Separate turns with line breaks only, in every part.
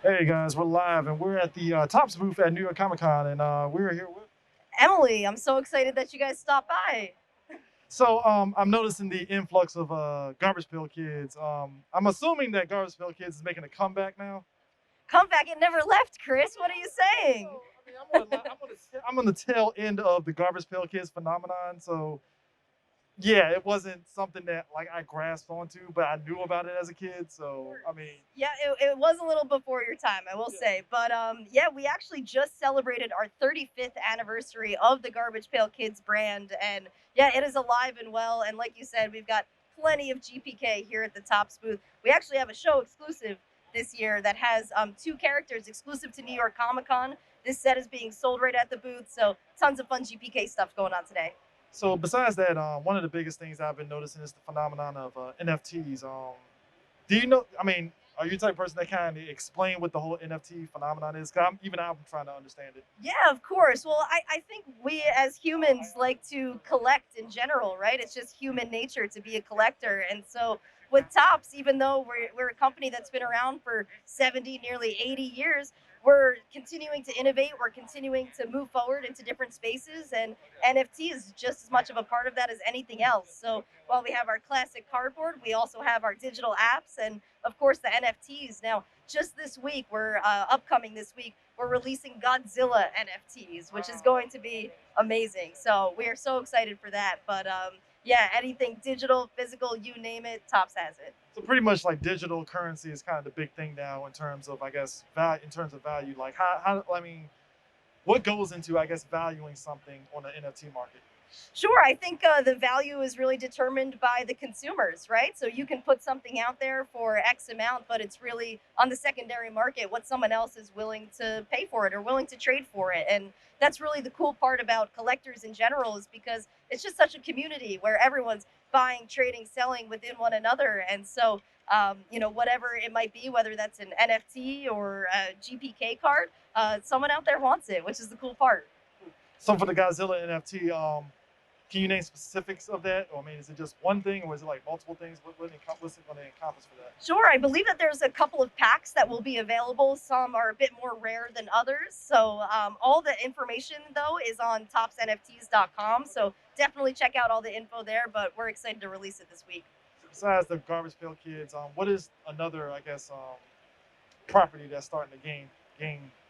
Hey guys, we're live and we're at the Tops booth at New York Comic Con, and we're here with.
Emily, I'm so excited that you guys stopped by.
I'm noticing the influx of Garbage Pail Kids. I'm assuming that Garbage Pail Kids is making a comeback now.
Come back, it never left, Chris. What are you saying?
So, I mean, I'm on the tail end of the Garbage Pail Kids phenomenon. So yeah, it wasn't something that like I grasped onto, but I knew about it as a kid. So I mean,
Yeah, it was a little before your time, I will say. But yeah, we actually just celebrated our 35th anniversary of the Garbage Pail Kids brand. And yeah, it is alive and well. And like you said, we've got plenty of GPK here at the Tops booth. We actually have a show exclusive this year that has two characters exclusive to New York Comic Con. This set is being sold right at the booth. So tons of fun GPK stuff going on today.
so besides that, one of the biggest things I've been noticing is the phenomenon of NFTs. Do you know? I mean, are you the type of person that kind of explain what the whole NFT phenomenon is? Cause I'm trying to understand it.
Yeah, of course. Well, I think we as humans like to collect in general, right? It's just human nature to be a collector. And so with Tops, even though we're a company that's been around for 70, nearly 80 years, we're continuing to innovate. We're continuing to move forward into different spaces. And NFT is just as much of a part of that as anything else. So while we have our classic cardboard, we also have our digital apps and, of course, the NFTs. Now, just this week, we're upcoming this week, we're releasing Godzilla NFTs, which is going to be amazing. So we are so excited for that. But yeah, anything digital, physical, you name it, Tops has it.
So pretty much like digital currency is kind of the big thing now in terms of I guess value in terms of value. Like how I mean, what goes into I guess valuing something on the NFT market?
Sure, I think the value is really determined by the consumers, right? So you can put something out there for X amount, but it's really on the secondary market what someone else is willing to pay for it or willing to trade for it. And that's really the cool part about collectors in general is because it's just such a community where everyone's buying, trading, selling within one another. And so, whatever it might be, whether that's an NFT or a GPK card, someone out there wants it, which is the cool part.
So for the Godzilla NFT, can you name specifics of that? Or I mean, is it just one thing, or is it like multiple things? What's it going to encompass for that?
Sure, I believe that there's a couple of packs that will be available. Some are a bit more rare than others. So all the information though is on topsnfts.com. So definitely check out all the info there. But we're excited to release it this week.
Besides the Garbage Pail Kids, what is another I guess property that's starting to gain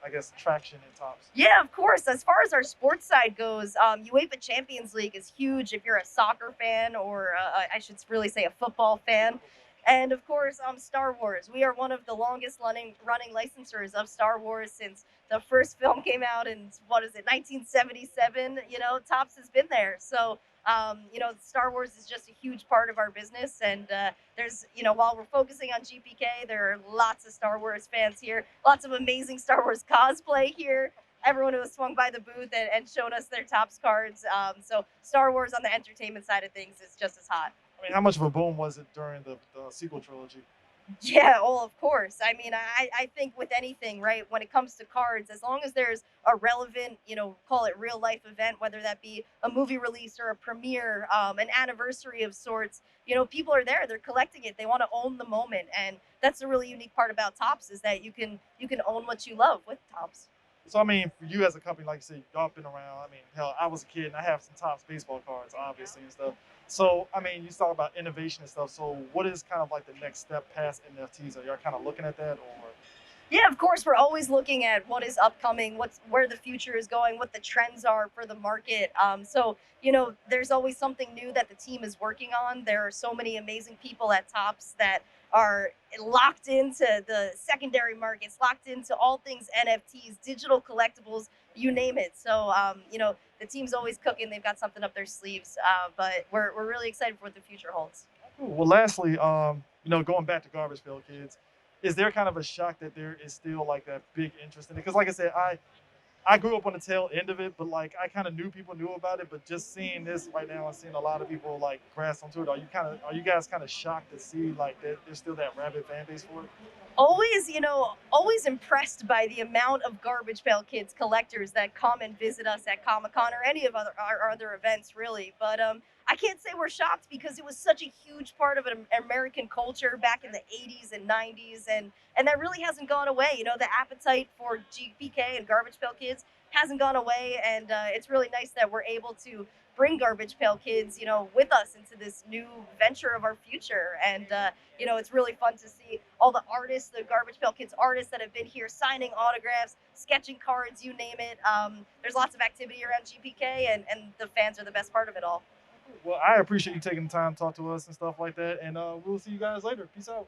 I guess traction in tops?
Yeah, of course. As far as our sports side goes, UEFA Champions League is huge if you're a soccer fan, or I should really say a football fan. And of course, Star Wars. We are one of the longest running licensors of Star Wars since the first film came out in, what is it, 1977. Topps has been there. So, Star Wars is just a huge part of our business. And while we're focusing on GPK, there are lots of Star Wars fans here, lots of amazing Star Wars cosplay here. Everyone who has swung by the booth and showed us their Topps cards. So Star Wars on the entertainment side of things is just as hot.
I mean, how much of a boom was it during the sequel trilogy?
Yeah, well, of course. I mean, I think with anything, right, when it comes to cards, as long as there's a relevant, call it real life event, whether that be a movie release or a premiere, an anniversary of sorts, people are there. They're collecting it. They want to own the moment, and that's the really unique part about Tops is that you can own what you love with Tops.
So I mean, for you as a company, like you said, y'all been around. I mean, hell, I was a kid and I have some Topps baseball cards, obviously and stuff. So I mean, you talk about innovation and stuff. So what is kind of like the next step past NFTs? Are y'all kind of looking at that, or
Yeah, of course, we're always looking at what is upcoming, where the future is going, what the trends are for the market. So there's always something new that the team is working on. There are so many amazing people at Tops that are locked into the secondary markets, locked into all things NFTs, digital collectibles, you name it. So the team's always cooking. They've got something up their sleeves, but we're really excited for what the future holds.
cool. Well, lastly, going back to Garbage Pail Kids, is there kind of a shock that there is still like that big interest in it? Because like I said, I grew up on the tail end of it, but like I kind of knew people knew about it. But just seeing this right now and seeing a lot of people like grasp onto it, are you guys kind of shocked to see like that there's still that rabid fan base for it?
always, always impressed by the amount of Garbage Pail Kids collectors that come and visit us at Comic Con or any of our other events, really. But I can't say we're shocked because it was such a huge part of an American culture back in the 80s and 90s, and that really hasn't gone away. The appetite for GPK and Garbage Pail Kids hasn't gone away, and it's really nice that we're able to bring Garbage Pail Kids, with us into this new venture of our future. And it's really fun to see all the artists, the Garbage Pail Kids artists that have been here signing autographs, sketching cards, you name it. There's lots of activity around GPK, and the fans are the best part of it all.
Well, I appreciate you taking the time to talk to us and stuff like that. And we'll see you guys later. Peace out.